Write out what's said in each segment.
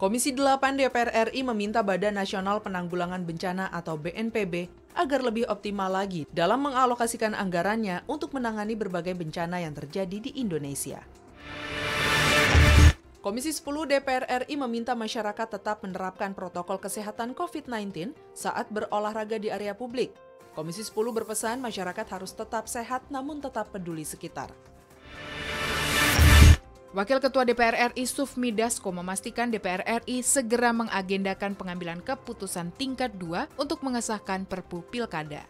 Komisi 8 DPR RI meminta Badan Nasional Penanggulangan Bencana atau BNPB agar lebih optimal lagi dalam mengalokasikan anggarannya untuk menangani berbagai bencana yang terjadi di Indonesia. Komisi 10 DPR RI meminta masyarakat tetap menerapkan protokol kesehatan COVID-19 saat berolahraga di area publik. Komisi 10 berpesan masyarakat harus tetap sehat namun tetap peduli sekitar. Wakil Ketua DPR RI Sufmi Dasko memastikan DPR RI segera mengagendakan pengambilan keputusan tingkat 2 untuk mengesahkan Perpu Pilkada.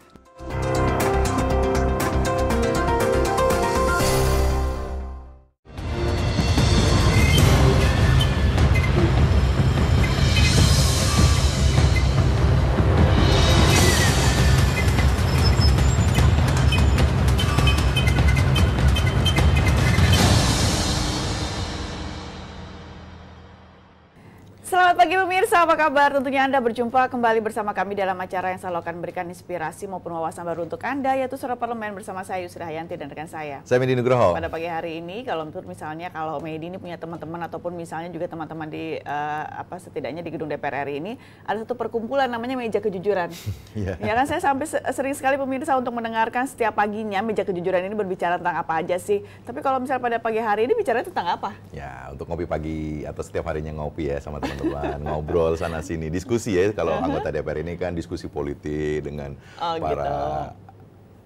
Selamat pagi pemirsa, apa kabar? Tentunya Anda berjumpa kembali bersama kami dalam acara yang selalu akan memberikan inspirasi maupun wawasan baru untuk Anda, yaitu Suara Parlemen bersama saya Yusri Hayanti dan rekan saya Medi Nugroho. Pada pagi hari ini, kalau Medi ini punya teman-teman ataupun misalnya juga teman-teman di setidaknya di gedung DPR RI ini ada satu perkumpulan namanya Meja Kejujuran. Ya kan, saya sampai sering sekali pemirsa untuk mendengarkan setiap paginya Meja Kejujuran ini berbicara tentang apa aja sih. Tapi kalau misalnya pada pagi hari ini bicara tentang apa? Ya, untuk ngopi pagi atau setiap harinya ngopi ya sama teman-teman. Ngobrol sana sini, diskusi ya. Kalau anggota DPR ini kan diskusi politik dengan para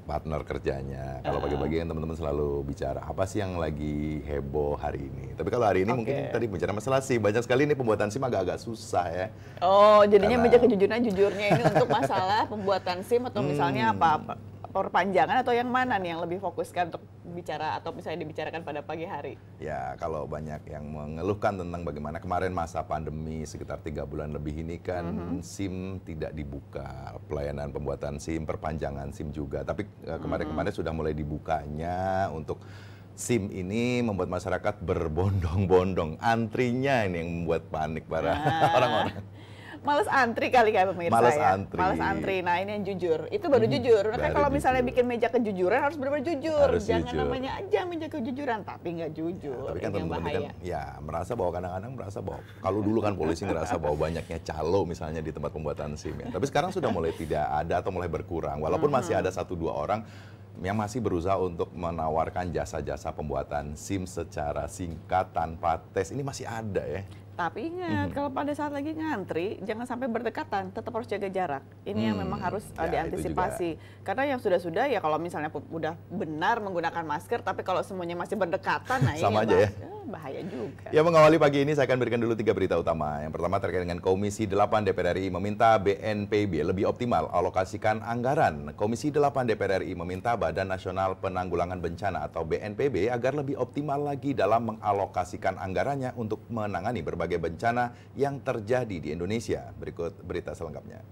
partner kerjanya. Kalau pagi-pagi kan teman-teman selalu bicara apa sih yang lagi heboh hari ini. Tapi kalau hari ini mungkin tadi bicara masalah SIM. Banyak sekali ini pembuatan SIM agak-agak susah ya. Oh, jadinya Meja Kejujuran jujurnya ini untuk masalah pembuatan SIM atau misalnya apa perpanjangan atau yang mana nih yang lebih fokuskan untuk bicara atau misalnya dibicarakan pada pagi hari? Ya, kalau banyak yang mengeluhkan tentang bagaimana kemarin masa pandemi sekitar 3 bulan lebih ini kan SIM tidak dibuka, pelayanan pembuatan SIM, perpanjangan SIM juga. Tapi kemarin-kemarin sudah mulai dibukanya untuk SIM ini membuat masyarakat berbondong-bondong. Antrinya ini yang membuat panik para orang-orang. Males antri kali pemirsa Males antri. Nah, ini yang jujur. Itu baru jujur. Nah, kan kalau misalnya bikin meja kejujuran harus benar-benar jujur. Jangan namanya aja meja kejujuran tapi nggak jujur. Tapi kan teman-teman kan ya merasa bahwa kadang-kadang kalau dulu kan polisi ngerasa bahwa banyaknya calo misalnya di tempat pembuatan SIM ya. Tapi sekarang sudah mulai tidak ada atau mulai berkurang. Walaupun masih ada 1-2 orang yang masih berusaha untuk menawarkan jasa-jasa pembuatan SIM secara singkat tanpa tes. Ini masih ada ya. Tapi ingat, kalau pada saat lagi ngantri, jangan sampai berdekatan, tetap harus jaga jarak. Ini yang memang harus diantisipasi. Karena yang sudah-sudah ya kalau misalnya udah benar menggunakan masker, tapi kalau semuanya masih berdekatan, nah sama ini aja ya. Bahaya juga. Ya, mengawali pagi ini saya akan berikan dulu 3 berita utama. Yang pertama terkait dengan Komisi 8 DPR RI meminta BNPB lebih optimal alokasikan anggaran. Komisi 8 DPR RI meminta Badan Nasional Penanggulangan Bencana atau BNPB agar lebih optimal lagi dalam mengalokasikan anggarannya untuk menangani berbagai bencana yang terjadi di Indonesia. Berikut berita selengkapnya.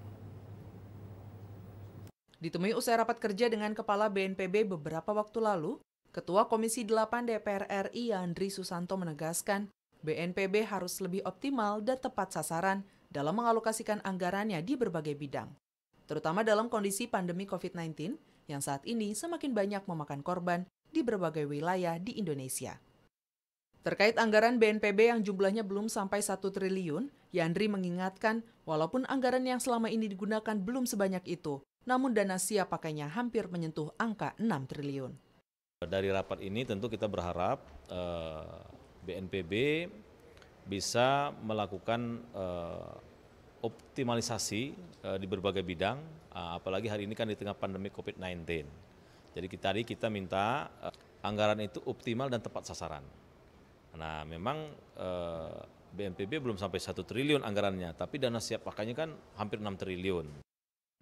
Ditemui usai rapat kerja dengan Kepala BNPB beberapa waktu lalu, Ketua Komisi 8 DPR RI Yandri Susanto menegaskan, BNPB harus lebih optimal dan tepat sasaran dalam mengalokasikan anggarannya di berbagai bidang, terutama dalam kondisi pandemi COVID-19 yang saat ini semakin banyak memakan korban di berbagai wilayah di Indonesia. Terkait anggaran BNPB yang jumlahnya belum sampai 1 triliun, Yandri mengingatkan walaupun anggaran yang selama ini digunakan belum sebanyak itu, namun dana siap pakainya hampir menyentuh angka 6 triliun. Dari rapat ini tentu kita berharap BNPB bisa melakukan optimalisasi di berbagai bidang, apalagi hari ini kan di tengah pandemi COVID-19. Jadi tadi kita minta anggaran itu optimal dan tepat sasaran. Nah, memang BNPB belum sampai 1 triliun anggarannya, tapi dana siap pakainya kan hampir 6 triliun.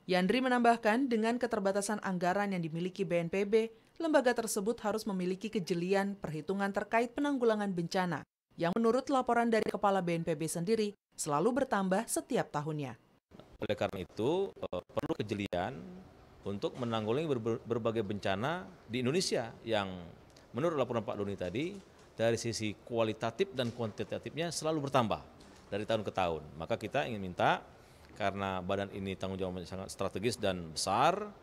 Yandri menambahkan dengan keterbatasan anggaran yang dimiliki BNPB, lembaga tersebut harus memiliki kejelian perhitungan terkait penanggulangan bencana yang menurut laporan dari Kepala BNPB sendiri selalu bertambah setiap tahunnya. Oleh karena itu, perlu kejelian untuk menanggulangi berbagai bencana di Indonesia yang menurut laporan Pak Doni tadi, dari sisi kualitatif dan kuantitatifnya selalu bertambah dari tahun ke tahun. Maka kita ingin minta, karena badan ini tanggung jawabnya sangat strategis dan besar,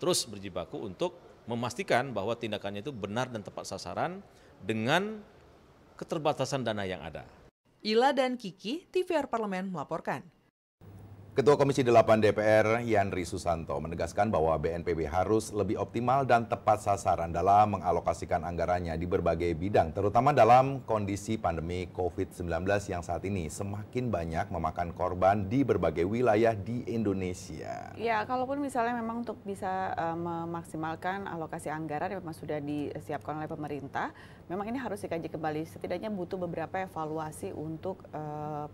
terus berjibaku untuk memastikan bahwa tindakannya itu benar dan tepat sasaran dengan keterbatasan dana yang ada. Ila dan Kiki, TVR Parlemen melaporkan. Ketua Komisi 8 DPR Yandri Susanto menegaskan bahwa BNPB harus lebih optimal dan tepat sasaran dalam mengalokasikan anggarannya di berbagai bidang, terutama dalam kondisi pandemi COVID-19 yang saat ini semakin banyak memakan korban di berbagai wilayah di Indonesia. Ya, kalaupun misalnya memang untuk bisa memaksimalkan alokasi anggaran yang memang sudah disiapkan oleh pemerintah, memang ini harus dikaji kembali. Setidaknya butuh beberapa evaluasi untuk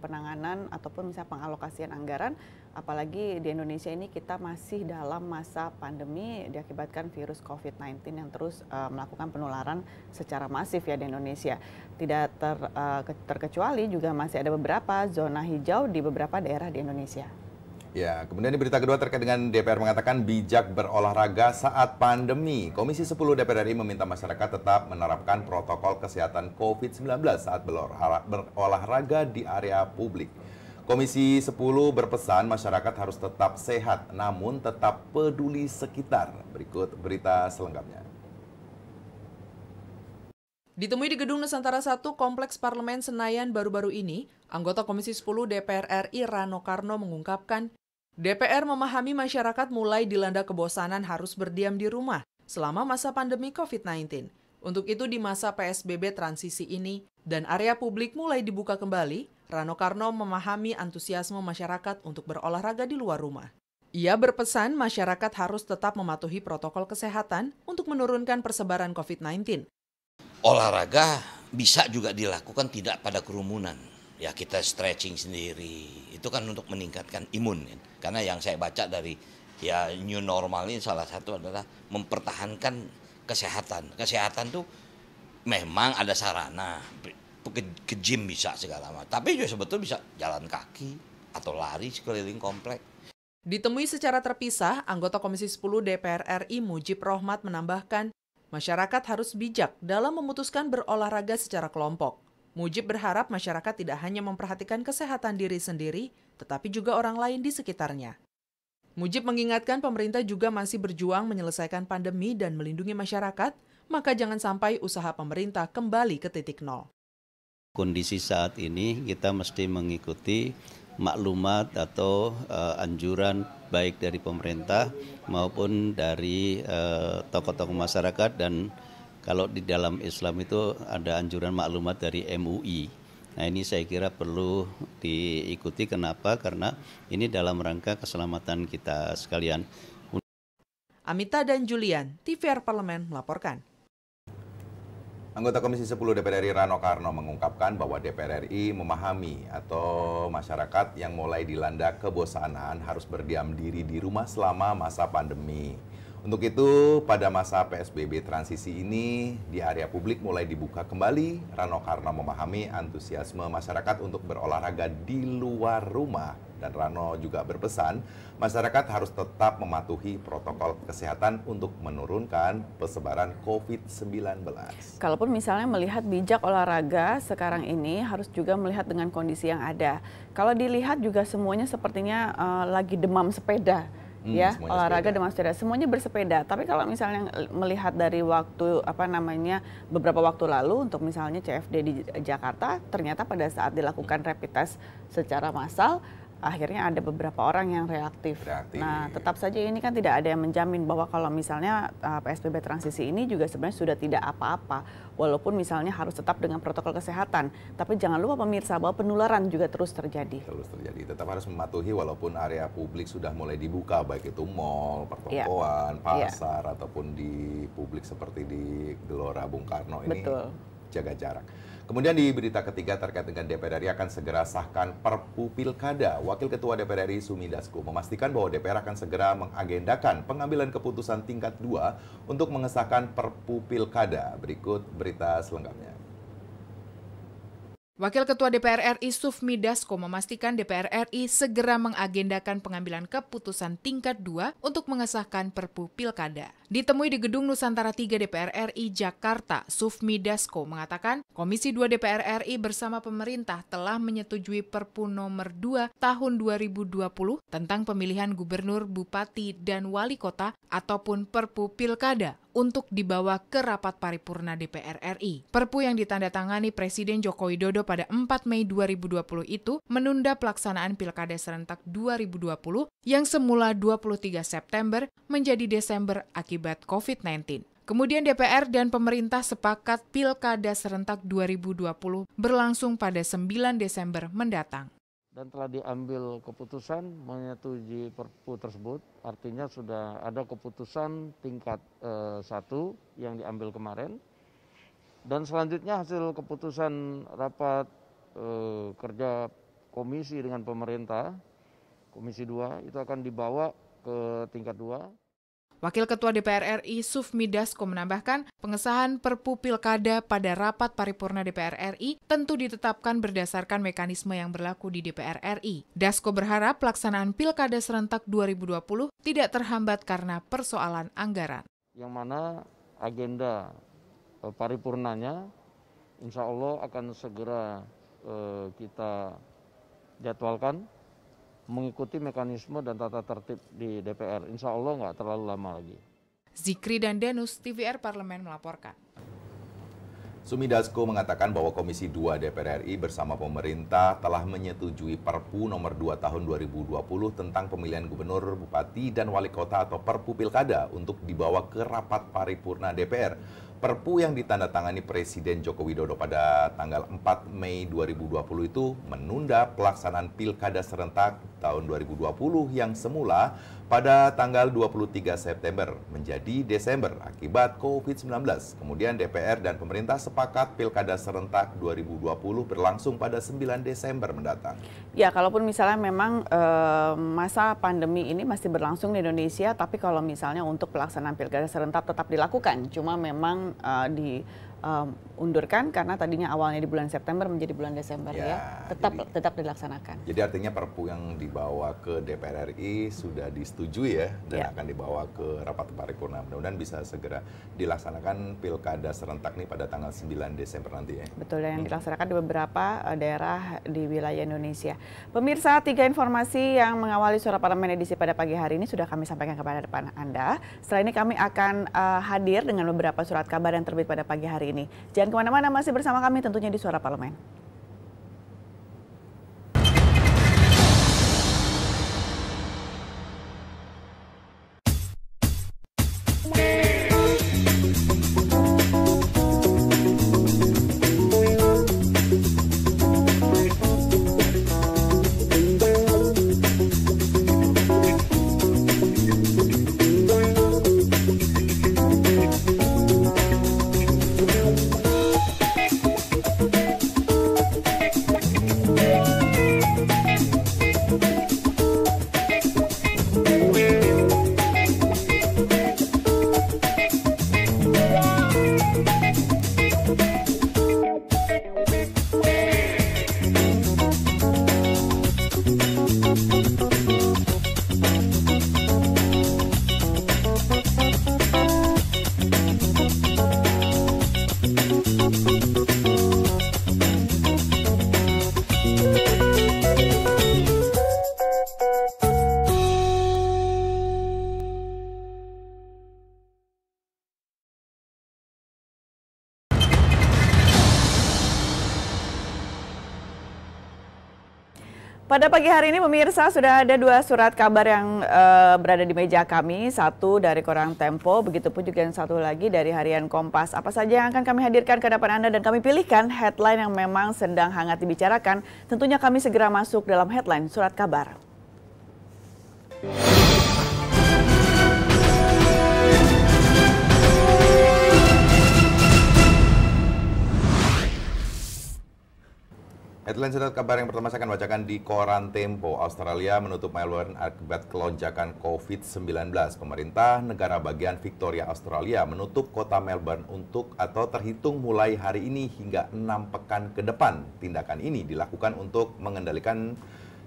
penanganan ataupun misalnya pengalokasian anggaran. Apalagi di Indonesia ini kita masih dalam masa pandemi diakibatkan virus COVID-19 yang terus melakukan penularan secara masif ya di Indonesia. Tidak terkecuali juga masih ada beberapa zona hijau di beberapa daerah di Indonesia. Ya, kemudian di berita kedua terkait dengan DPR mengatakan bijak berolahraga saat pandemi. Komisi 10 DPR RI meminta masyarakat tetap menerapkan protokol kesehatan COVID-19 saat berolahraga di area publik. Komisi 10 berpesan masyarakat harus tetap sehat, namun tetap peduli sekitar. Berikut berita selengkapnya. Ditemui di Gedung Nusantara 1 Kompleks Parlemen Senayan baru-baru ini, anggota Komisi 10 DPR RI Rano Karno mengungkapkan, DPR memahami masyarakat mulai dilanda kebosanan harus berdiam di rumah selama masa pandemi COVID-19. Untuk itu di masa PSBB transisi ini dan area publik mulai dibuka kembali, Rano Karno memahami antusiasme masyarakat untuk berolahraga di luar rumah. Ia berpesan masyarakat harus tetap mematuhi protokol kesehatan untuk menurunkan persebaran COVID-19. Olahraga bisa juga dilakukan tidak pada kerumunan. Ya kita stretching sendiri, itu kan untuk meningkatkan imun. Karena yang saya baca dari ya new normal ini salah satu adalah mempertahankan kesehatan. Kesehatan tuh memang ada sarana, ke gym bisa segala macam. Tapi juga sebetulnya bisa jalan kaki atau lari sekeliling komplek. Ditemui secara terpisah, anggota Komisi 10 DPR RI Mujib Rohmat menambahkan, masyarakat harus bijak dalam memutuskan berolahraga secara kelompok. Mujib berharap masyarakat tidak hanya memperhatikan kesehatan diri sendiri, tetapi juga orang lain di sekitarnya. Mujib mengingatkan pemerintah juga masih berjuang menyelesaikan pandemi dan melindungi masyarakat, maka jangan sampai usaha pemerintah kembali ke titik nol. Kondisi saat ini kita mesti mengikuti maklumat atau anjuran baik dari pemerintah maupun dari tokoh-tokoh masyarakat, dan kalau di dalam Islam itu ada anjuran maklumat dari MUI. Nah ini saya kira perlu diikuti. Kenapa? Karena ini dalam rangka keselamatan kita sekalian. Amita dan Julian, TVR Parlemen melaporkan. Anggota Komisi 10 DPR RI Rano Karno mengungkapkan bahwa DPR RI memahami atau masyarakat yang mulai dilanda kebosanan harus berdiam diri di rumah selama masa pandemi. Untuk itu, pada masa PSBB transisi ini, di area publik mulai dibuka kembali. Rano Karno memahami antusiasme masyarakat untuk berolahraga di luar rumah. Dan Rano juga berpesan, masyarakat harus tetap mematuhi protokol kesehatan untuk menurunkan persebaran COVID-19. Kalaupun misalnya melihat bijak olahraga sekarang ini, harus juga melihat dengan kondisi yang ada. Kalau dilihat juga semuanya sepertinya lagi demam sepeda. Ya, olahraga demam sepeda, semuanya bersepeda. Tapi kalau misalnya melihat dari waktu beberapa waktu lalu untuk misalnya CFD di Jakarta, ternyata pada saat dilakukan rapid test secara massal, akhirnya ada beberapa orang yang reaktif. Nah, tetap saja ini kan tidak ada yang menjamin bahwa kalau misalnya PSBB transisi ini juga sebenarnya sudah tidak apa-apa, walaupun misalnya harus tetap dengan protokol kesehatan. Tapi jangan lupa pemirsa bahwa penularan juga terus terjadi. Tetap harus mematuhi walaupun area publik sudah mulai dibuka, baik itu mal, pertokoan, pasar, ataupun di publik seperti di Gelora Bung Karno ini. Betul. Jaga jarak. Kemudian di berita ketiga terkait dengan DPR RI akan segera sahkan Perpu Pilkada. Wakil Ketua DPR RI Sumi Dasko memastikan bahwa DPR akan segera mengagendakan pengambilan keputusan tingkat 2 untuk mengesahkan Perpu Pilkada. Berikut berita selengkapnya. Wakil Ketua DPR RI Sufmi Dasko memastikan DPR RI segera mengagendakan pengambilan keputusan tingkat 2 untuk mengesahkan Perpu Pilkada. Ditemui di Gedung Nusantara 3 DPR RI Jakarta, Sufmi Dasko mengatakan Komisi 2 DPR RI bersama pemerintah telah menyetujui Perpu nomor 2 tahun 2020 tentang pemilihan gubernur, bupati, dan wali kota ataupun Perpu Pilkada untuk dibawa ke rapat paripurna DPR RI. Perpu yang ditandatangani Presiden Joko Widodo pada 4 Mei 2020 itu menunda pelaksanaan Pilkada serentak 2020 yang semula 23 September menjadi Desember akibat COVID-19. Kemudian DPR dan pemerintah sepakat Pilkada serentak 2020 berlangsung pada 9 Desember mendatang. Dan telah diambil keputusan menyetujui Perpu tersebut, artinya sudah ada keputusan tingkat 1 yang diambil kemarin. Dan selanjutnya hasil keputusan rapat kerja komisi dengan pemerintah, Komisi 2, itu akan dibawa ke tingkat 2. Wakil Ketua DPR RI Sufmi Dasko menambahkan, pengesahan Perpu Pilkada pada rapat paripurna DPR RI tentu ditetapkan berdasarkan mekanisme yang berlaku di DPR RI. Dasko berharap pelaksanaan Pilkada serentak 2020 tidak terhambat karena persoalan anggaran. Yang mana agenda paripurnanya insya Allah akan segera kita jadwalkan mengikuti mekanisme dan tata tertib di DPR. Insya Allah nggak terlalu lama lagi. Zikri dan Denus, TVR Parlemen melaporkan. Sufmi Dasko mengatakan bahwa Komisi 2 DPR RI bersama pemerintah telah menyetujui Perpu nomor 2 tahun 2020 tentang pemilihan gubernur, bupati, dan wali kota atau Perpu Pilkada untuk dibawa ke rapat paripurna DPR. Perpu yang ditandatangani Presiden Joko Widodo pada tanggal 4 Mei 2020 itu menunda pelaksanaan Pilkada serentak tahun 2020 yang semula pada tanggal 23 September menjadi Desember akibat COVID-19. Kemudian DPR dan pemerintah sepakat Pilkada serentak 2020 berlangsung pada 9 Desember mendatang. Ya, kalaupun misalnya memang masa pandemi ini masih berlangsung di Indonesia, tapi kalau misalnya untuk pelaksanaan Pilkada serentak tetap dilakukan, cuma memang diundurkan karena tadinya awalnya di bulan September menjadi bulan Desember ya. Tetap dilaksanakan. Jadi artinya Perpu yang dibawa ke DPR RI sudah disetujui ya dan akan dibawa ke rapat paripurna. Mudah-mudahan bisa segera dilaksanakan Pilkada serentak nih pada tanggal 9 Desember nanti ya. Betul, yang dilaksanakan di beberapa daerah di wilayah Indonesia. Pemirsa, 3 informasi yang mengawali Suara Parlemen edisi pada pagi hari ini sudah kami sampaikan kepada depan Anda. Setelah ini kami akan hadir dengan beberapa surat kabar yang terbit pada pagi hari ini. Jangan kemana-mana, masih bersama kami tentunya di Suara Parlemen. Pada pagi hari ini pemirsa sudah ada 2 surat kabar yang berada di meja kami. Satu dari koran Tempo, begitupun juga yang satu lagi dari harian Kompas. Apa saja yang akan kami hadirkan ke hadapan Anda dan kami pilihkan headline yang memang sedang hangat dibicarakan. Tentunya kami segera masuk dalam headline surat kabar. Headline surat kabar yang pertama saya akan bacakan di koran Tempo. Australia menutup Melbourne akibat kelonjakan COVID-19. Pemerintah negara bagian Victoria, Australia menutup kota Melbourne untuk atau terhitung mulai hari ini hingga 6 pekan ke depan. Tindakan ini dilakukan untuk mengendalikan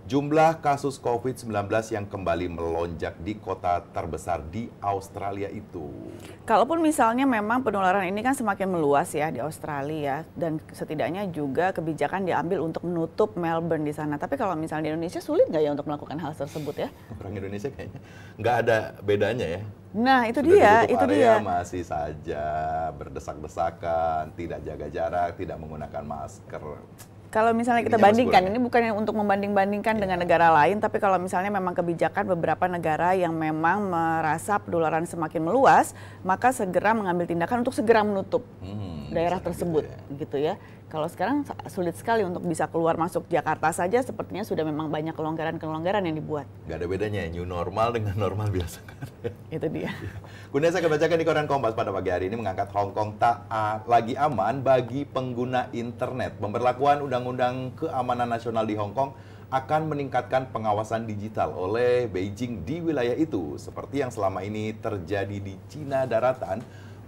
jumlah kasus COVID-19 yang kembali melonjak di kota terbesar di Australia itu. Kalaupun misalnya memang penularan ini kan semakin meluas ya di Australia, dan setidaknya juga kebijakan diambil untuk menutup Melbourne di sana. Tapi kalau misalnya di Indonesia sulit nggak ya untuk melakukan hal tersebut ya? Orang Indonesia kayaknya nggak ada bedanya ya. Nah itu Sudah dia, itu area, dia. masih saja berdesak-desakan, tidak jaga jarak, tidak menggunakan masker. Kalau misalnya kita Ininya bandingkan, masih ini bukan untuk membanding-bandingkan dengan negara lain, tapi kalau misalnya memang kebijakan beberapa negara yang memang merasa penularan semakin meluas, maka segera mengambil tindakan untuk segera menutup daerah tersebut, gitu ya. Kalau sekarang sulit sekali untuk bisa keluar masuk Jakarta saja, sepertinya sudah memang banyak kelonggaran-kelonggaran yang dibuat. Gak ada bedanya, new normal dengan normal biasa kan. Itu dia. Kemudian saya akan bacakan di koran Kompas pada pagi hari ini mengangkat Hong Kong tak lagi aman bagi pengguna internet. Pemberlakuan Undang-Undang Keamanan Nasional di Hong Kong akan meningkatkan pengawasan digital oleh Beijing di wilayah itu. Seperti yang selama ini terjadi di Cina daratan,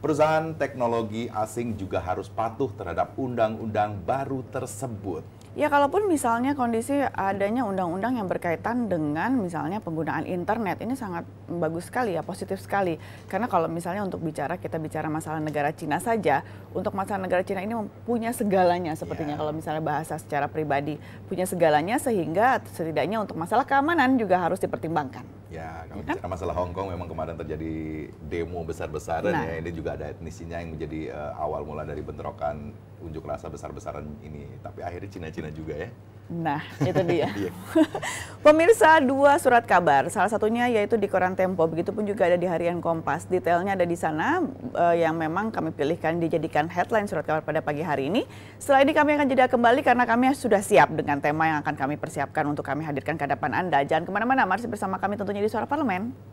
perusahaan teknologi asing juga harus patuh terhadap undang-undang baru tersebut. Ya kalaupun misalnya kondisi adanya undang-undang yang berkaitan dengan misalnya penggunaan internet, ini sangat bagus sekali ya, positif sekali. Karena kalau misalnya untuk kita bicara masalah negara Cina saja, untuk masalah negara Cina ini punya segalanya sepertinya kalau misalnya bahasa secara pribadi. Punya segalanya sehingga setidaknya untuk masalah keamanan juga harus dipertimbangkan. Ya, kalau bicara masalah Hong Kong memang kemarin terjadi demo besar-besaran ya. Ini juga ada etnisinya yang menjadi awal mula dari bentrokan unjuk rasa besar-besaran ini. Tapi akhirnya Cina-Cina juga ya. Nah, itu dia. Pemirsa, 2 surat kabar, salah satunya yaitu di koran Tempo, begitupun juga ada di harian Kompas. Detailnya ada di sana yang memang kami pilihkan dijadikan headline surat kabar pada pagi hari ini. Setelah ini kami akan jeda kembali karena kami sudah siap dengan tema yang akan kami persiapkan untuk kami hadirkan ke hadapan Anda. Jangan kemana-mana, masih bersama kami tentunya di Suara Parlemen.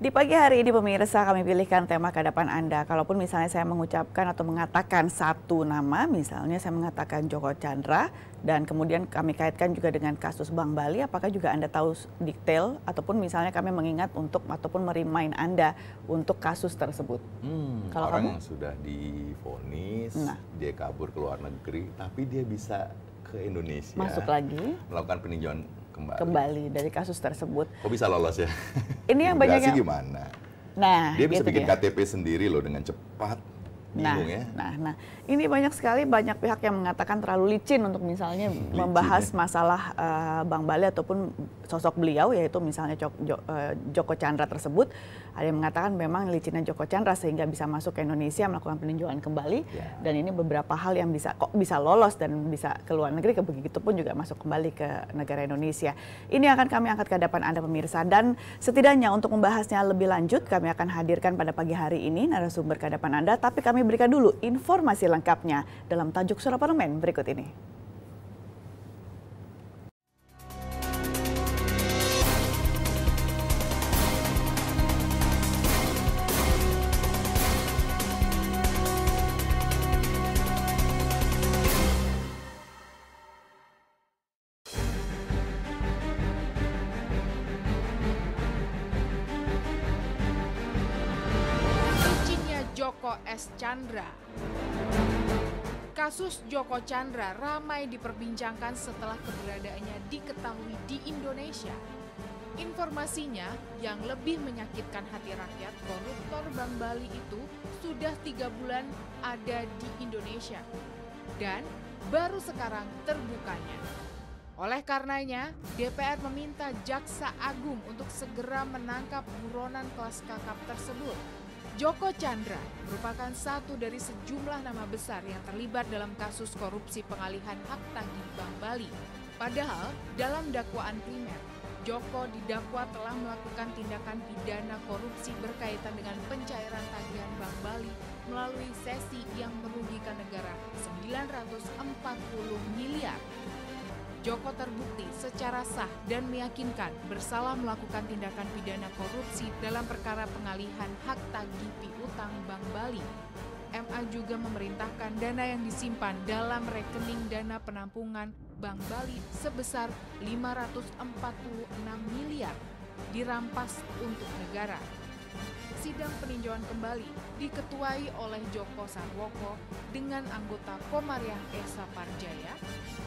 Di pagi hari ini pemirsa kami pilihkan tema ke hadapan Anda. Kalaupun misalnya saya mengucapkan atau mengatakan satu nama, misalnya saya mengatakan Joko Chandra, dan kemudian kami kaitkan juga dengan kasus Bank Bali, apakah juga Anda tahu detail ataupun misalnya kami mengingat untuk ataupun merimain Anda untuk kasus tersebut? Kalau orang yang sudah divonis, dia kabur ke luar negeri, tapi dia bisa ke Indonesia. Masuk lagi. Melakukan peninjauan kembali dari kasus tersebut. Kok bisa lolos ya? Ini yang banyak yang gimana? Nah, dia bisa gitu bikin dia. KTP sendiri loh dengan cepat. Bingung ya. Nah, ini banyak sekali banyak pihak yang mengatakan terlalu licin untuk misalnya membahas masalah Bank Bali ataupun sosok beliau, yaitu misalnya Joko Chandra tersebut. Ada yang mengatakan memang licinnya Joko Chandra sehingga bisa masuk ke Indonesia melakukan peninjauan kembali. Dan ini beberapa hal yang bisa lolos dan bisa ke luar negeri, begitupun juga masuk kembali ke negara Indonesia. Ini akan kami angkat ke hadapan Anda pemirsa, dan setidaknya untuk membahasnya lebih lanjut kami akan hadirkan pada pagi hari ini narasumber ke hadapan Anda, tapi kami berikan dulu informasi lengkapnya dalam tajuk Suara Parlemen berikut ini. Joko S. Chandra. Kasus Joko Chandra ramai diperbincangkan setelah keberadaannya diketahui di Indonesia. Informasinya yang lebih menyakitkan hati rakyat, koruptor Bank Bali itu sudah 3 bulan ada di Indonesia. Dan baru sekarang terbukanya. Oleh karenanya, DPR meminta Jaksa Agung untuk segera menangkap buronan kelas kakap tersebut. Joko Chandra merupakan satu dari sejumlah nama besar yang terlibat dalam kasus korupsi pengalihan hak tagih Bank Bali. Padahal dalam dakwaan primer, Joko didakwa telah melakukan tindakan pidana korupsi berkaitan dengan pencairan tagihan Bank Bali melalui sesi yang merugikan negara 940 miliar. Joko terbukti secara sah dan meyakinkan bersalah melakukan tindakan pidana korupsi dalam perkara pengalihan hak tagih piutang Bank Bali. MA juga memerintahkan dana yang disimpan dalam rekening dana penampungan Bank Bali sebesar 546 miliar dirampas untuk negara. Sidang peninjauan kembali diketuai oleh Joko Sarwoko dengan anggota Komariah Esa Parjaya,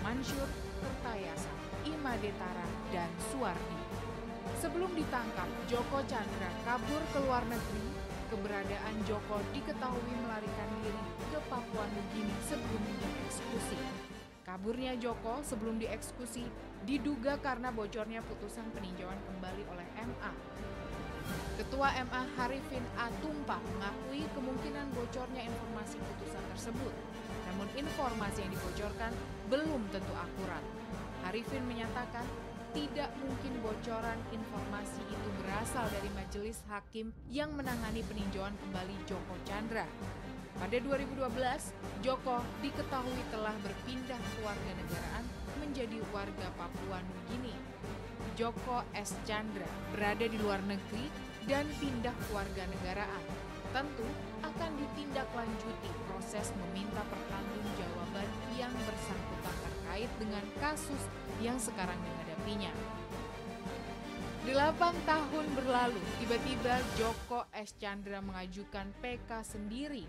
Mansur Kertayasa, Imadetara, dan Suwardi. Sebelum ditangkap, Joko Chandra kabur ke luar negeri. Keberadaan Joko diketahui melarikan diri ke Papua Nugini sebelum dieksekusi. Kaburnya Joko sebelum dieksekusi diduga karena bocornya putusan peninjauan kembali oleh MA. Ketua MA Harifin A. Tumpah mengakui kemungkinan bocornya informasi putusan tersebut. Namun informasi yang dibocorkan belum tentu akurat. Harifin menyatakan tidak mungkin bocoran informasi itu berasal dari majelis hakim yang menangani peninjauan kembali Joko Chandra. Pada 2012, Joko diketahui telah berpindah kewarganegaraan menjadi warga Papua Nugini. Joko S. Chandra berada di luar negeri dan pindah kewarganegaraan. Tentu akan ditindaklanjuti proses meminta pertanggungjawaban yang bersangkutan terkait dengan kasus yang sekarang dihadapinya. 8 tahun berlalu, tiba-tiba Joko S. Chandra mengajukan PK sendiri.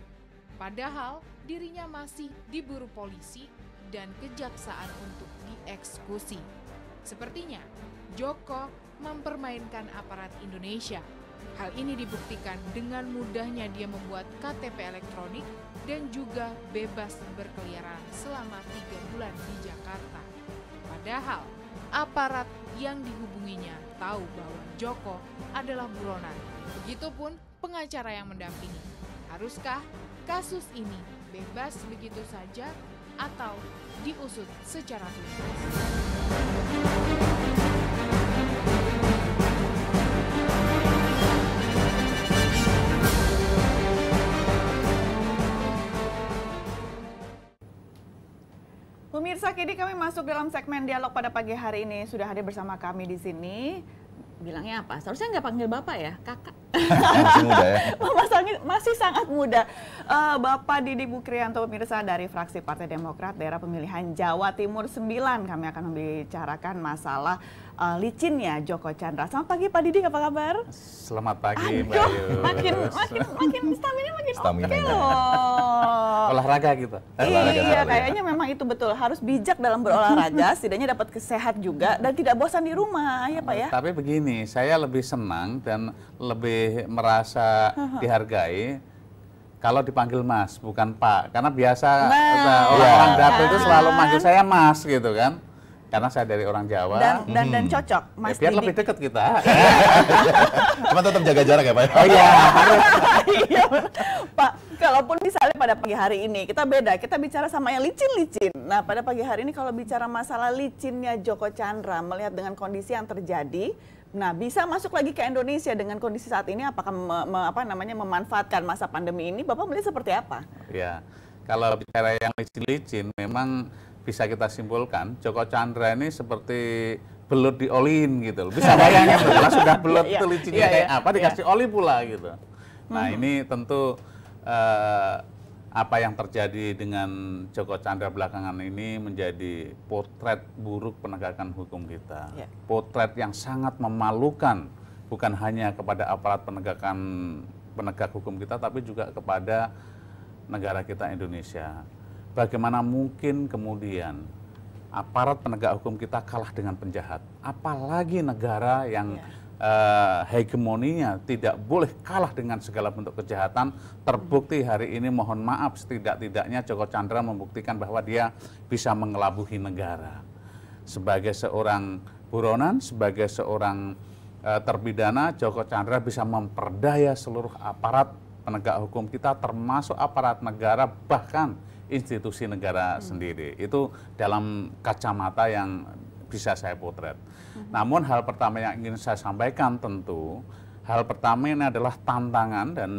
Padahal dirinya masih diburu polisi dan kejaksaan untuk dieksekusi. Sepertinya Joko mempermainkan aparat Indonesia. Hal ini dibuktikan dengan mudahnya dia membuat KTP elektronik dan juga bebas berkeliaran selama 3 bulan di Jakarta. Padahal aparat yang dihubunginya tahu bahwa Joko adalah buronan. Begitupun pengacara yang mendampingi. Haruskah kasus ini bebas begitu saja atau diusut secara tuntas? Pemirsa, kini kami masuk dalam segmen dialog pada pagi hari ini. Sudah hadir bersama kami di sini. Bilangnya apa? Seharusnya nggak panggil Bapak ya, Kakak. Masih muda ya? Masih sangat muda. Bapak Didi Bukrianto, pemirsa dari fraksi Partai Demokrat, daerah pemilihan Jawa Timur 9. Kami akan membicarakan masalah licinnya Joko Chandra. Selamat pagi Pak Didi, apa kabar? Selamat pagi Mbak Ayu. Makin stamina makin oke loh. Olahraga gitu. Iya, kayaknya memang itu betul. Harus bijak dalam berolahraga, setidaknya dapat sehat juga dan tidak bosan di rumah, ya Pak ya. Tapi begini, saya lebih senang dan lebih merasa dihargai kalau dipanggil Mas, bukan Pak. Karena biasa orang-orang Jawa itu selalu manggil saya Mas gitu kan. Karena saya dari orang Jawa. Dan cocok, Mas biar Didi. lebih dekat kita. Cuma tetap jaga jarak ya Pak? Oh iya. Iya, Pak, kalaupun misalnya pada pagi hari ini kita beda, kita bicara sama yang licin-licin. Nah, pada pagi hari ini kalau bicara masalah licinnya Joko Chandra, melihat dengan kondisi yang terjadi, nah bisa masuk lagi ke Indonesia dengan kondisi saat ini, apakah memanfaatkan masa pandemi ini? Bapak melihat seperti apa? Ya, kalau bicara yang licin-licin, memang bisa kita simpulkan Joko Chandra ini seperti belut dioliin gitu. Bisa bayangin setelah sudah belut itu licinnya kayak apa, dikasih oli pula gitu. Nah ini tentu apa yang terjadi dengan Joko Chandra belakangan ini menjadi potret buruk penegakan hukum kita. Potret yang sangat memalukan, bukan hanya kepada aparat penegakan penegak hukum kita, tapi juga kepada negara kita Indonesia. Bagaimana mungkin kemudian aparat penegak hukum kita kalah dengan penjahat, apalagi negara yang hegemoninya tidak boleh kalah dengan segala bentuk kejahatan. Terbukti hari ini, mohon maaf, setidak-tidaknya Joko Chandra membuktikan bahwa dia bisa mengelabuhi negara. Sebagai seorang buronan, sebagai seorang terpidana, Joko Chandra bisa memperdaya seluruh aparat penegak hukum kita, termasuk aparat negara, bahkan institusi negara sendiri. Itu dalam kacamata yang bisa saya potret. Namun hal pertama yang ingin saya sampaikan, tentu hal pertama ini adalah tantangan dan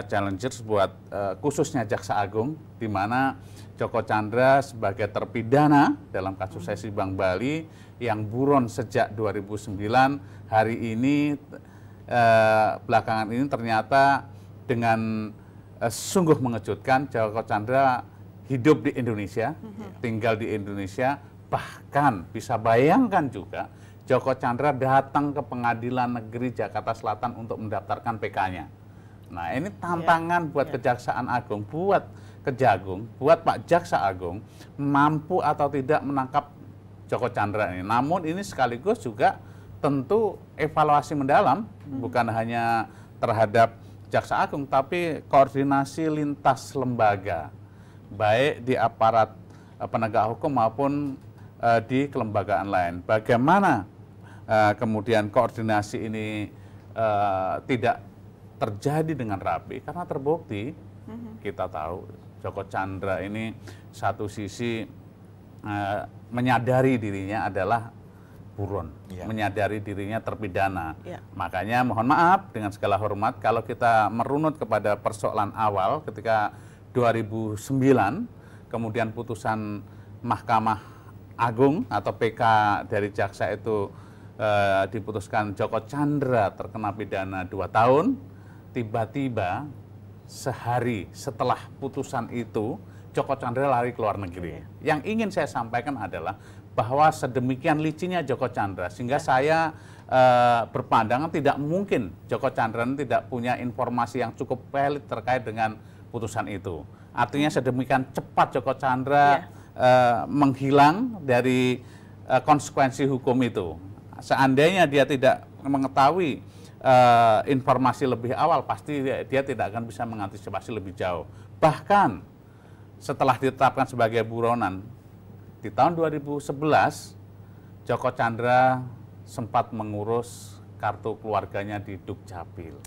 challengers buat khususnya Jaksa Agung, di mana Joko Chandra sebagai terpidana dalam kasus sesi Bank Bali yang buron sejak 2009, hari ini belakangan ini ternyata dengan sungguh mengejutkan, Joko Chandra hidup di Indonesia, tinggal di Indonesia. Bahkan bisa bayangkan juga Joko Chandra datang ke Pengadilan Negeri Jakarta Selatan untuk mendaftarkan PK-nya. Nah, ini tantangan buat Kejaksaan Agung, buat Kejagung, buat Pak Jaksa Agung, mampu atau tidak menangkap Joko Chandra ini. Namun ini sekaligus juga tentu evaluasi mendalam, bukan hanya terhadap Jaksa Agung, tapi koordinasi lintas lembaga, baik di aparat penegak hukum maupun di kelembagaan lain. Bagaimana kemudian koordinasi ini tidak terjadi dengan rapi, karena terbukti kita tahu Joko Chandra ini satu sisi menyadari dirinya adalah buron, menyadari dirinya terpidana. Makanya mohon maaf dengan segala hormat, kalau kita merunut kepada persoalan awal ketika 2009, kemudian putusan Mahkamah Agung atau PK dari jaksa itu diputuskan Joko Chandra terkena pidana 2 tahun, tiba-tiba sehari setelah putusan itu Joko Chandra lari ke luar negeri. Yang ingin saya sampaikan adalah bahwa sedemikian licinnya Joko Chandra sehingga saya berpandangan tidak mungkin Joko Chandra tidak punya informasi yang cukup valid terkait dengan putusan itu. Artinya sedemikian cepat Joko Chandra menghilang dari konsekuensi hukum itu. Seandainya dia tidak mengetahui informasi lebih awal, pasti dia tidak akan bisa mengantisipasi lebih jauh. Bahkan setelah ditetapkan sebagai buronan, di tahun 2011, Joko Chandra sempat mengurus kartu keluarganya di Dukcapil.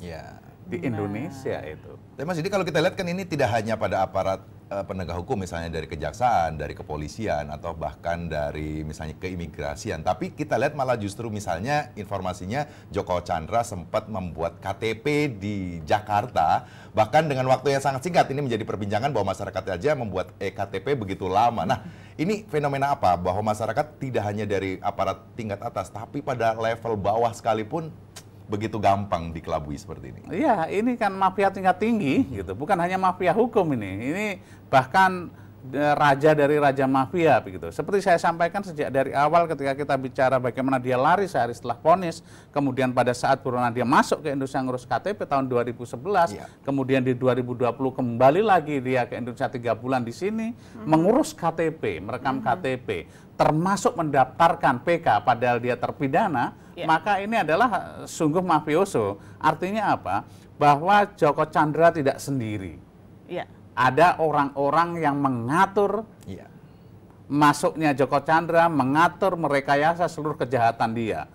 Di Indonesia itu. Tapi Mas Didi, kalau kita lihat kan ini tidak hanya pada aparat penegak hukum, misalnya dari kejaksaan, dari kepolisian, atau bahkan dari misalnya keimigrasian. Tapi kita lihat malah justru misalnya informasinya Joko Chandra sempat membuat KTP di Jakarta, bahkan dengan waktu yang sangat singkat. Ini menjadi perbincangan bahwa masyarakat aja membuat KTP begitu lama. Nah, ini fenomena apa? Bahwa masyarakat tidak hanya dari aparat tingkat atas, tapi pada level bawah sekalipun begitu gampang dikelabui seperti ini. Iya, ini kan mafia tingkat tinggi gitu, bukan hanya mafia hukum ini. Ini bahkan raja dari raja mafia begitu. Seperti saya sampaikan sejak dari awal ketika kita bicara bagaimana dia lari sehari setelah vonis, kemudian pada saat buronan dia masuk ke Indonesia ngurus KTP tahun 2011, kemudian di 2020 kembali lagi dia ke Indonesia 3 bulan di sini mengurus KTP, merekam KTP, termasuk mendaftarkan PK padahal dia terpidana, maka ini adalah sungguh mafioso. Artinya apa? Bahwa Joko Chandra tidak sendiri. Ada orang-orang yang mengatur masuknya Joko Chandra, mengatur merekayasa seluruh kejahatan dia.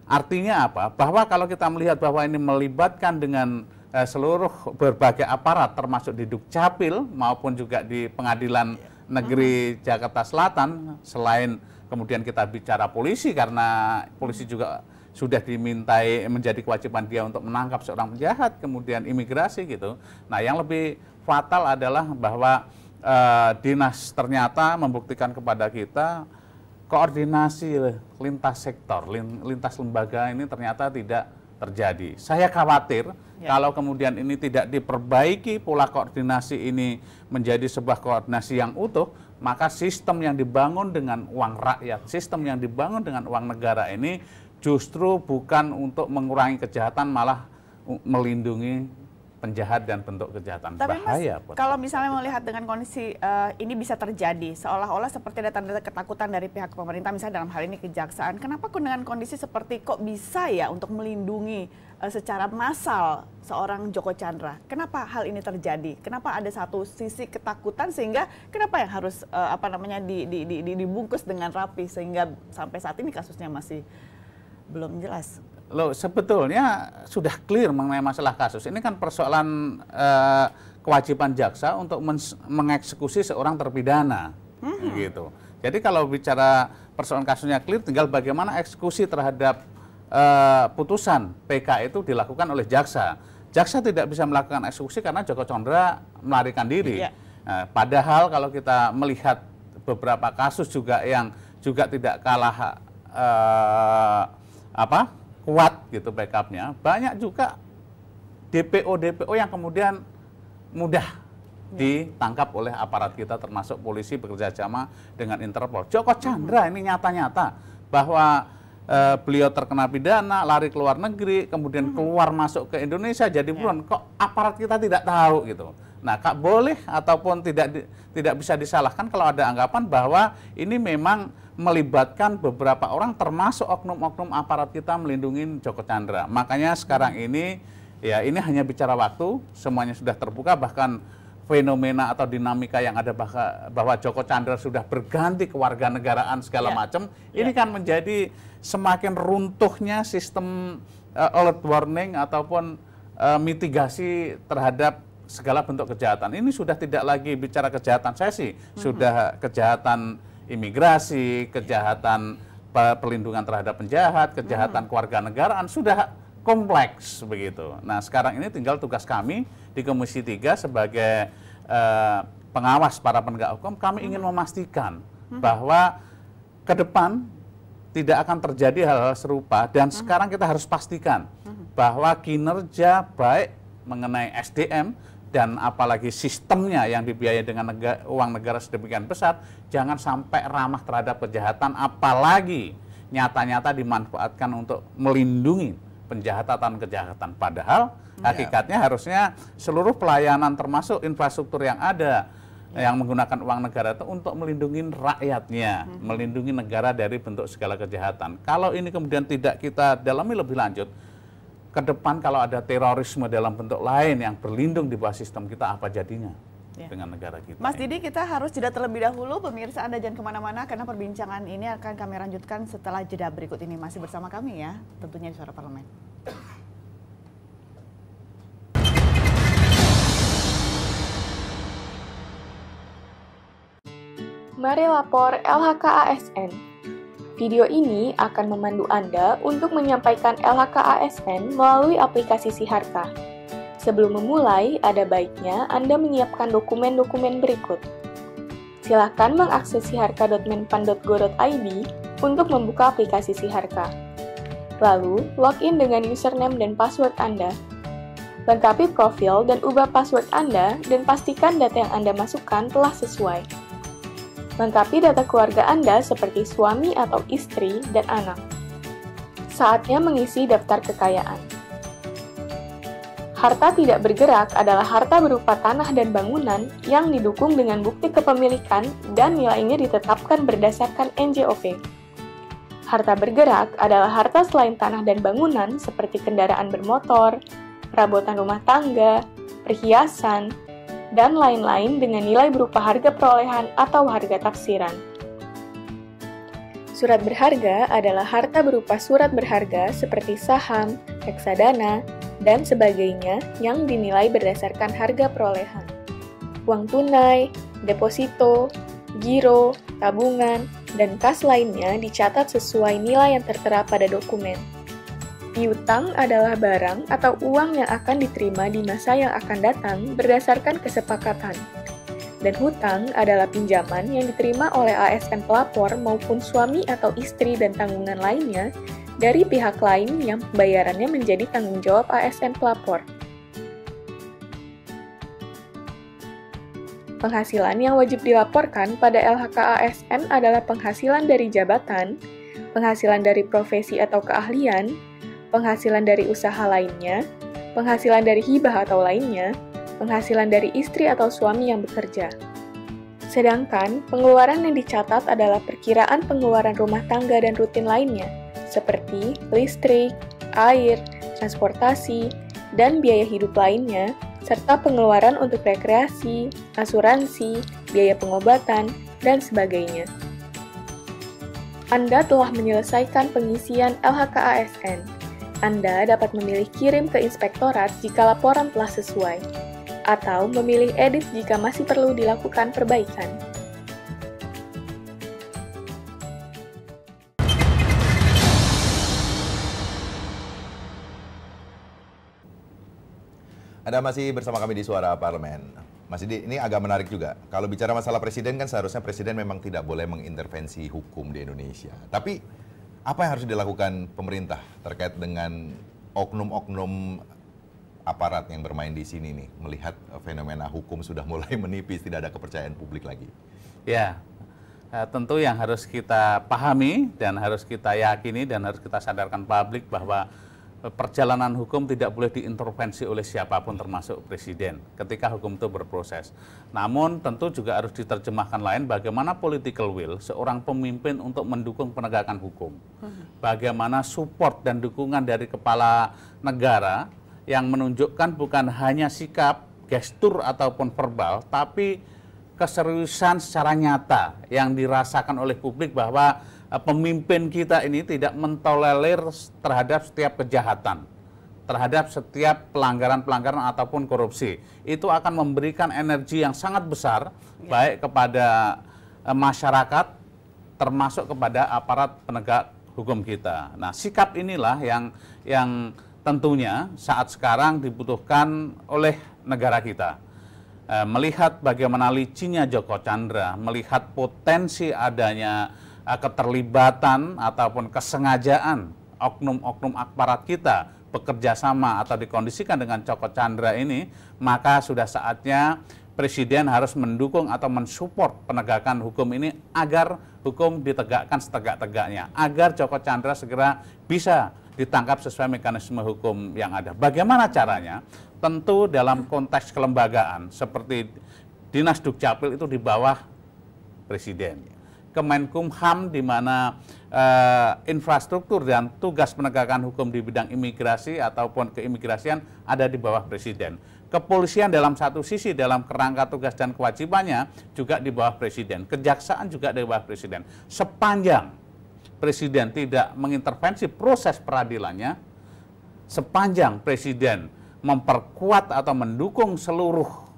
Artinya apa? Bahwa kalau kita melihat bahwa ini melibatkan dengan seluruh berbagai aparat, termasuk di Dukcapil maupun juga di Pengadilan Negeri Jakarta Selatan, selain kemudian kita bicara polisi, karena polisi juga sudah dimintai menjadi kewajiban dia untuk menangkap seorang penjahat, kemudian imigrasi gitu. Nah, yang lebih fatal adalah bahwa dinas ternyata membuktikan kepada kita koordinasi lintas sektor, lintas lembaga ini ternyata tidak terjadi. Saya khawatir kalau kemudian ini tidak diperbaiki, pola koordinasi ini menjadi sebuah koordinasi yang utuh, maka sistem yang dibangun dengan uang rakyat, sistem yang dibangun dengan uang negara ini justru bukan untuk mengurangi kejahatan, malah melindungi penjahat dan bentuk kejahatan. Tapi Bahaya. Mas, kalau misalnya melihat dengan kondisi ini bisa terjadi, seolah-olah seperti ada tanda ketakutan dari pihak pemerintah, misalnya dalam hal ini kejaksaan, kenapa dengan kondisi seperti kok bisa ya untuk melindungi secara massal seorang Joko Chandra? Kenapa hal ini terjadi? Kenapa ada satu sisi ketakutan sehingga kenapa yang harus dibungkus dengan rapi sehingga sampai saat ini kasusnya masih belum jelas? Loh, sebetulnya sudah clear mengenai masalah kasus. Ini kan persoalan kewajiban jaksa untuk mengeksekusi seorang terpidana, gitu. Jadi kalau bicara persoalan kasusnya clear, tinggal bagaimana eksekusi terhadap putusan PK itu dilakukan oleh jaksa. Jaksa tidak bisa melakukan eksekusi karena Joko Chandra melarikan diri. Padahal kalau kita melihat beberapa kasus juga yang juga tidak kalah kuat gitu backupnya, banyak juga DPO yang kemudian mudah ditangkap oleh aparat kita, termasuk polisi bekerja sama dengan Interpol. Joko Chandra ini nyata-nyata bahwa beliau terkena pidana, lari ke luar negeri, kemudian keluar masuk ke Indonesia jadi buron. Kok aparat kita tidak tahu gitu. Nah, boleh ataupun tidak bisa disalahkan kalau ada anggapan bahwa ini memang melibatkan beberapa orang termasuk oknum-oknum aparat kita melindungi Joko Chandra. Makanya sekarang ini ya ini hanya bicara waktu, semuanya sudah terbuka, bahkan fenomena atau dinamika yang ada bahwa Joko Chandra sudah berganti kewarganegaraan segala macam, ini kan menjadi semakin runtuhnya sistem alert warning ataupun mitigasi terhadap segala bentuk kejahatan. Ini sudah tidak lagi bicara kejahatan sesi, sudah kejahatan imigrasi, kejahatan perlindungan terhadap penjahat, kejahatan kewarganegaraan, sudah kompleks begitu. Nah, sekarang ini tinggal tugas kami di Komisi 3 sebagai pengawas para penegak hukum, kami ingin memastikan bahwa ke depan tidak akan terjadi hal-hal serupa, dan sekarang kita harus pastikan bahwa kinerja baik mengenai SDM dan apalagi sistemnya yang dibiayai dengan uang negara sedemikian besar, jangan sampai ramah terhadap kejahatan, apalagi nyata-nyata dimanfaatkan untuk melindungi kejahatan. Padahal hakikatnya harusnya seluruh pelayanan termasuk infrastruktur yang ada yang menggunakan uang negara itu untuk melindungi rakyatnya, melindungi negara dari bentuk segala kejahatan. Kalau ini kemudian tidak kita dalami lebih lanjut, ke depan kalau ada terorisme dalam bentuk lain yang berlindung di bawah sistem kita, apa jadinya dengan negara kita? Mas Didi, kita harus jeda terlebih dahulu. Pemirsa, Anda jangan kemana-mana karena perbincangan ini akan kami lanjutkan setelah jeda berikut ini. Masih bersama kami ya, tentunya di Suara Parlemen. Mari lapor LHK-ASN. Video ini akan memandu Anda untuk menyampaikan LHK-ASN melalui aplikasi Siharka. Sebelum memulai, ada baiknya Anda menyiapkan dokumen-dokumen berikut. Silakan mengakses siharka.menpan.go.id untuk membuka aplikasi Siharka. Lalu, login dengan username dan password Anda. Lengkapi profil dan ubah password Anda dan pastikan data yang Anda masukkan telah sesuai. Lengkapi data keluarga Anda seperti suami atau istri dan anak. Saatnya mengisi daftar kekayaan. Harta tidak bergerak adalah harta berupa tanah dan bangunan yang didukung dengan bukti kepemilikan dan nilainya ditetapkan berdasarkan NJOP. Harta bergerak adalah harta selain tanah dan bangunan seperti kendaraan bermotor, perabotan rumah tangga, perhiasan, dan lain-lain dengan nilai berupa harga perolehan atau harga tafsiran. Surat berharga adalah harta berupa surat berharga seperti saham, reksadana, dan sebagainya yang dinilai berdasarkan harga perolehan. Uang tunai, deposito, giro, tabungan, dan kas lainnya dicatat sesuai nilai yang tertera pada dokumen. Piutang adalah barang atau uang yang akan diterima di masa yang akan datang berdasarkan kesepakatan. Dan hutang adalah pinjaman yang diterima oleh ASN pelapor maupun suami atau istri dan tanggungan lainnya dari pihak lain yang pembayarannya menjadi tanggung jawab ASN pelapor. Penghasilan yang wajib dilaporkan pada LHK-ASN adalah penghasilan dari jabatan, penghasilan dari profesi atau keahlian, penghasilan dari usaha lainnya, penghasilan dari hibah atau lainnya, penghasilan dari istri atau suami yang bekerja. Sedangkan, pengeluaran yang dicatat adalah perkiraan pengeluaran rumah tangga dan rutin lainnya, seperti listrik, air, transportasi, dan biaya hidup lainnya, serta pengeluaran untuk rekreasi, asuransi, biaya pengobatan, dan sebagainya. Anda telah menyelesaikan pengisian LHKASN. Anda dapat memilih kirim ke inspektorat jika laporan telah sesuai, atau memilih edit jika masih perlu dilakukan perbaikan. Anda masih bersama kami di Suara Parlemen. Mas Didi, ini agak menarik juga. Kalau bicara masalah presiden kan seharusnya presiden memang tidak boleh mengintervensi hukum di Indonesia. Tapi apa yang harus dilakukan pemerintah terkait dengan oknum-oknum aparat yang bermain di sini nih, melihat fenomena hukum sudah mulai menipis, tidak ada kepercayaan publik lagi? Ya, tentu yang harus kita pahami dan harus kita yakini dan harus kita sadarkan publik bahwa perjalanan hukum tidak boleh diintervensi oleh siapapun termasuk presiden ketika hukum itu berproses. Namun tentu juga harus diterjemahkan lain bagaimana political will seorang pemimpin untuk mendukung penegakan hukum. Bagaimana support dan dukungan dari kepala negara yang menunjukkan bukan hanya sikap, gestur ataupun verbal, tapi keseriusan secara nyata yang dirasakan oleh publik bahwa pemimpin kita ini tidak mentolerir terhadap setiap kejahatan, terhadap setiap pelanggaran-pelanggaran ataupun korupsi. Itu akan memberikan energi yang sangat besar, baik kepada masyarakat, termasuk kepada aparat penegak hukum kita. Nah, sikap inilah yang tentunya saat sekarang dibutuhkan oleh negara kita. Melihat bagaimana licinnya Joko Chandra, melihat potensi adanya keterlibatan ataupun kesengajaan oknum-oknum aparat kita bekerja sama atau dikondisikan dengan Joko Chandra ini, maka sudah saatnya Presiden harus mendukung atau mensupport penegakan hukum ini agar hukum ditegakkan setegak-tegaknya, agar Joko Chandra segera bisa ditangkap sesuai mekanisme hukum yang ada. Bagaimana caranya? Tentu dalam konteks kelembagaan seperti Dinas Dukcapil itu di bawah Presiden. Kemenkumham di mana infrastruktur dan tugas penegakan hukum di bidang imigrasi ataupun keimigrasian ada di bawah Presiden. Kepolisian dalam satu sisi dalam kerangka tugas dan kewajibannya juga di bawah Presiden. Kejaksaan juga di bawah Presiden. Sepanjang Presiden tidak mengintervensi proses peradilannya, sepanjang Presiden memperkuat atau mendukung seluruh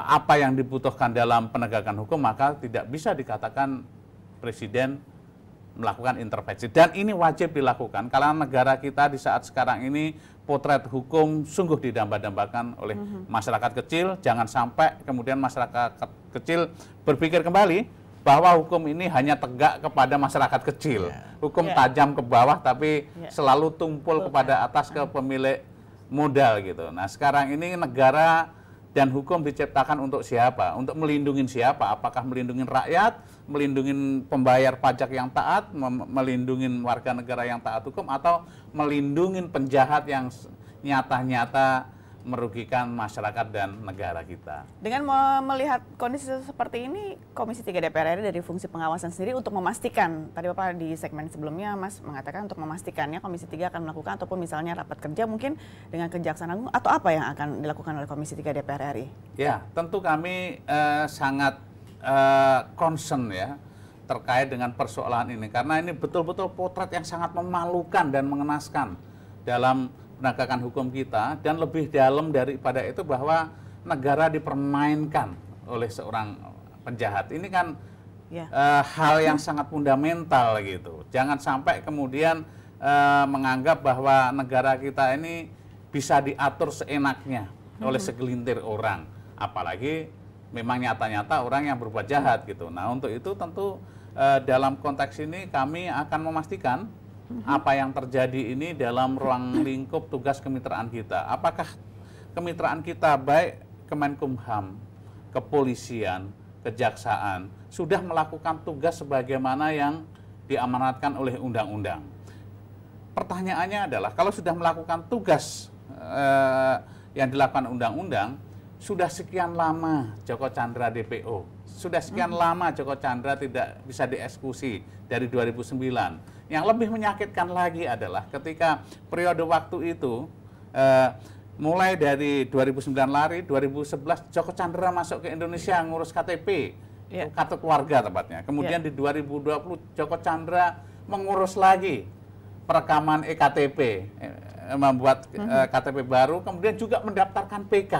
apa yang dibutuhkan dalam penegakan hukum, maka tidak bisa dikatakan Presiden melakukan intervensi. Dan ini wajib dilakukan karena negara kita di saat sekarang ini potret hukum sungguh didamba-dambakan oleh masyarakat kecil. Jangan sampai kemudian masyarakat kecil berpikir kembali bahwa hukum ini hanya tegak kepada masyarakat kecil. Hukum tajam ke bawah tapi selalu tumpul kepada atas ke pemilik modal gitu. Nah, sekarang ini negara dan hukum diciptakan untuk siapa? Untuk melindungi siapa? Apakah melindungi rakyat, melindungi pembayar pajak yang taat, melindungi warga negara yang taat hukum, atau melindungi penjahat yang nyata-nyata merugikan masyarakat dan negara kita. Dengan melihat kondisi seperti ini, Komisi 3 DPR RI dari fungsi pengawasan sendiri untuk memastikan, tadi Bapak di segmen sebelumnya Mas mengatakan untuk memastikannya Komisi 3 akan melakukan ataupun misalnya rapat kerja mungkin dengan Kejaksaan Agung atau apa yang akan dilakukan oleh Komisi 3 DPR RI? Ya, tentu kami sangat concern ya terkait dengan persoalan ini karena ini betul-betul potret yang sangat memalukan dan mengenaskan dalam penegakan hukum kita, dan lebih dalam daripada itu bahwa negara dipermainkan oleh seorang penjahat. Ini kan hal yang sangat fundamental gitu. Jangan sampai kemudian menganggap bahwa negara kita ini bisa diatur seenaknya oleh segelintir orang, apalagi memang nyata-nyata orang yang berbuat jahat gitu. Nah, untuk itu tentu dalam konteks ini kami akan memastikan apa yang terjadi ini dalam ruang lingkup tugas kemitraan kita. Apakah kemitraan kita baik Kemenkumham, kepolisian, kejaksaan sudah melakukan tugas sebagaimana yang diamanatkan oleh undang-undang. Pertanyaannya adalah kalau sudah melakukan tugas yang dilakukan undang-undang, sudah sekian lama Joko Chandra DPO, sudah sekian lama Joko Chandra tidak bisa dieksekusi dari 2009. Yang lebih menyakitkan lagi adalah ketika periode waktu itu, mulai dari 2009 lari, 2011 Joko Chandra masuk ke Indonesia ngurus KTP, kartu keluarga tepatnya. Kemudian di 2020 Joko Chandra mengurus lagi perekaman EKTP, membuat KTP baru, kemudian juga mendaftarkan PK.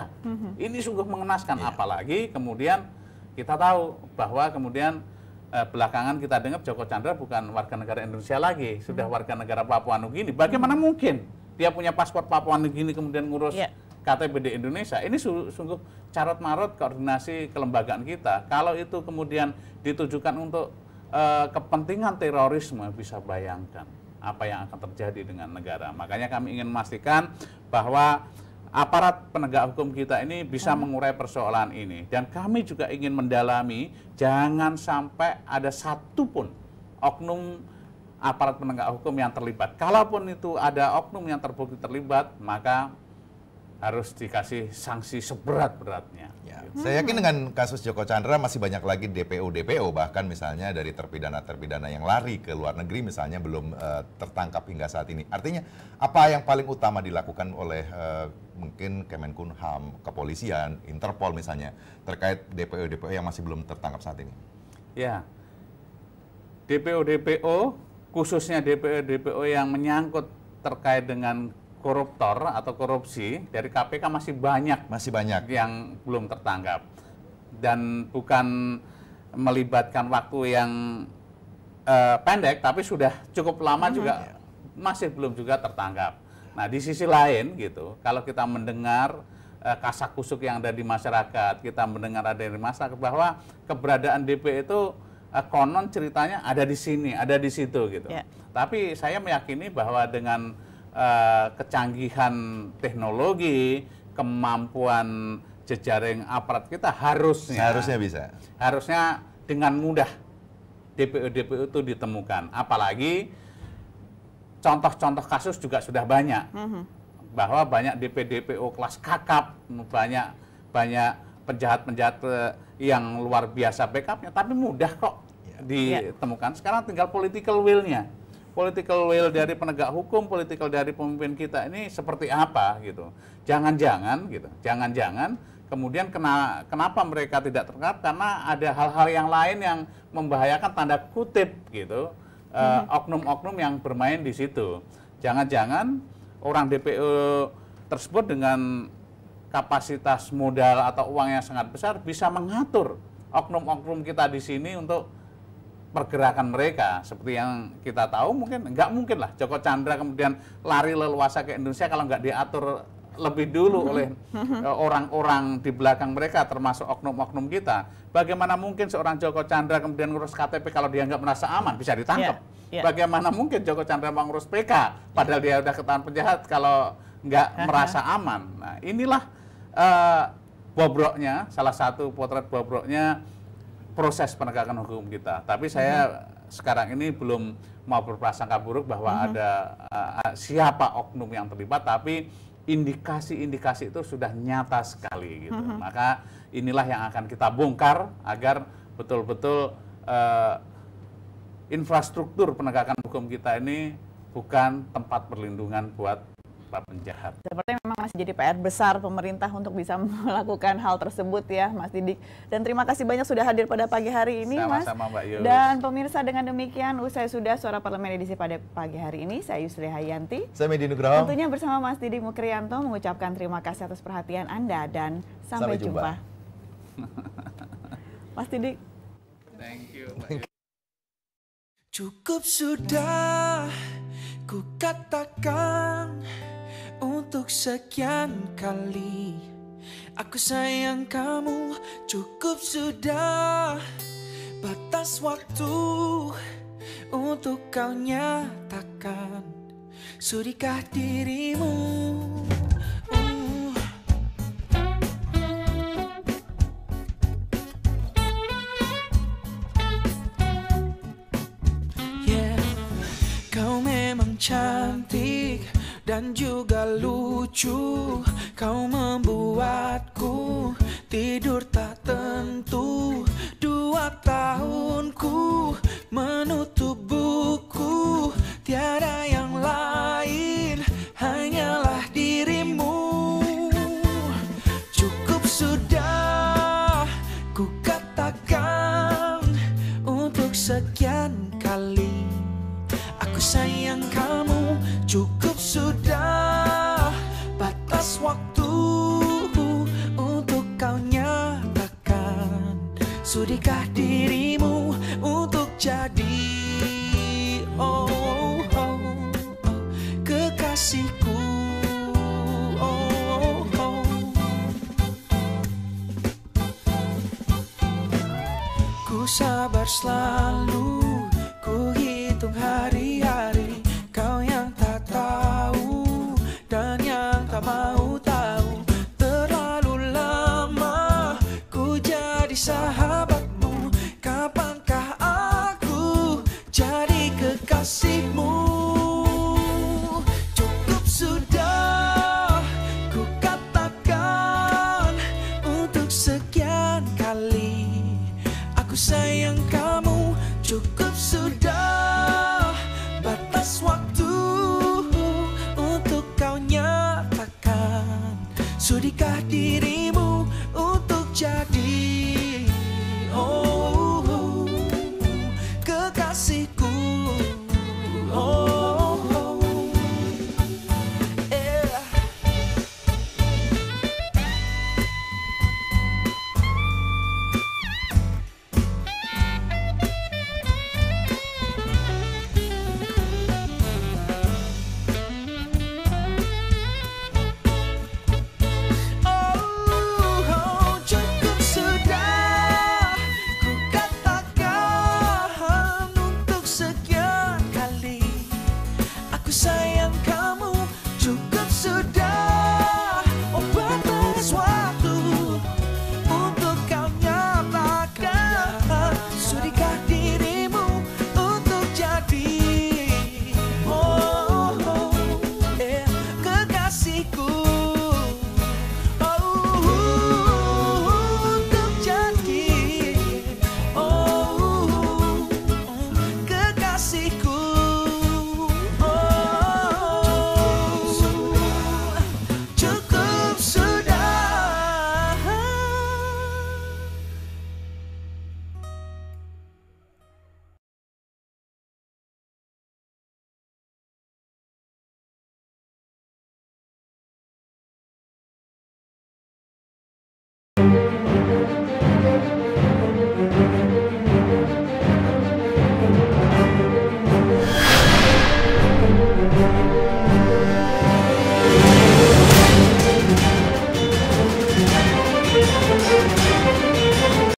Ini sungguh mengenaskan, apalagi kemudian kita tahu bahwa kemudian belakangan kita dengar Joko Chandra bukan warga negara Indonesia lagi, sudah warga negara Papua Nugini. Bagaimana mungkin dia punya paspor Papua Nugini kemudian ngurus KTP di Indonesia? Ini sungguh carut marut koordinasi kelembagaan kita. Kalau itu kemudian ditujukan untuk kepentingan terorisme, bisa bayangkan apa yang akan terjadi dengan negara. Makanya kami ingin memastikan bahwa aparat penegak hukum kita ini bisa mengurai persoalan ini. Dan kami juga ingin mendalami, jangan sampai ada satupun oknum aparat penegak hukum yang terlibat. Kalaupun itu ada oknum yang terbukti terlibat, maka harus dikasih sanksi seberat-beratnya. Ya. Saya yakin dengan kasus Joko Chandra masih banyak lagi DPO, bahkan misalnya dari terpidana-terpidana yang lari ke luar negeri misalnya belum tertangkap hingga saat ini. Artinya apa yang paling utama dilakukan oleh mungkin Kemenkumham, kepolisian, Interpol misalnya terkait DPO yang masih belum tertangkap saat ini? Ya, DPO khususnya DPO yang menyangkut terkait dengan koruptor atau korupsi dari KPK masih banyak yang belum tertangkap, dan bukan melibatkan waktu yang pendek, tapi sudah cukup lama juga masih belum juga tertangkap. Nah, di sisi lain gitu, kalau kita mendengar kasak-kusuk yang ada di masyarakat, kita mendengar ada di masyarakat bahwa keberadaan DP itu konon ceritanya ada di sini, ada di situ gitu. Tapi saya meyakini bahwa dengan kecanggihan teknologi, kemampuan jejaring aparat kita harusnya dengan mudah DPO itu ditemukan. Apalagi contoh-contoh kasus juga sudah banyak, bahwa banyak DPO kelas kakap, banyak penjahat-penjahat yang luar biasa backupnya, tapi mudah kok ditemukan. Sekarang tinggal political will-nya. Political will dari penegak hukum, political dari pemimpin kita ini seperti apa gitu. Jangan-jangan kemudian kenapa mereka tidak tertangkap, karena ada hal-hal yang lain yang membahayakan tanda kutip gitu, oknum-oknum yang bermain di situ. Jangan-jangan orang DPO tersebut dengan kapasitas modal atau uang yang sangat besar bisa mengatur oknum-oknum kita di sini untuk pergerakan mereka. Seperti yang kita tahu, nggak mungkin lah Joko Chandra kemudian lari leluasa ke Indonesia kalau nggak diatur lebih dulu oleh orang-orang di belakang mereka, termasuk oknum-oknum kita. Bagaimana mungkin seorang Joko Chandra kemudian ngurus KTP kalau dia nggak merasa aman, bisa ditangkap? Bagaimana mungkin Joko Chandra mau ngurus PK, padahal dia udah ketahuan penjahat kalau nggak merasa aman? Nah, inilah bobroknya, salah satu potret bobroknya proses penegakan hukum kita. Tapi saya sekarang ini belum mau berprasangka buruk bahwa ada siapa oknum yang terlibat, tapi indikasi-indikasi itu sudah nyata sekali gitu. Maka inilah yang akan kita bongkar agar betul-betul infrastruktur penegakan hukum kita ini bukan tempat perlindungan buat penjahat. Sepertinya memang masih jadi PR besar pemerintah untuk bisa melakukan hal tersebut ya, Mas Didik. Dan terima kasih banyak sudah hadir pada pagi hari ini, Mas. Sama-sama, Mbak Yus. Dan pemirsa, dengan demikian usai sudah Suara Parlemen edisi pada pagi hari ini. Saya Yusri Hayanti. Saya Medi Nugroho. Tentunya bersama Mas Didik Mukrianto mengucapkan terima kasih atas perhatian Anda dan sampai jumpa. Mas Didik. Thank you, Mbak Yus. Cukup sudah ku katakan untuk sekian kali, aku sayang kamu. Cukup sudah batas waktu untuk kau nyatakan, sudikah dirimu kau memang cantik dan juga lucu. Kau membuatku tidur tak tentu. 2 tahunku menutup buku, tiada yang lain, hanyalah dirimu. Cukup sudah ku katakan untuk sekian kali, aku sayang kamu. Cukup sudah, batas waktu untuk kau nyatakan. Sudikah dirimu untuk jadi kekasihku? Ku sabar selalu, ku hitung hari-hari. Kau yang tak tahu dan yang tak mau tahu. Terlalu lama ku jadi sahabatmu. Kapankah aku jadi kekasih?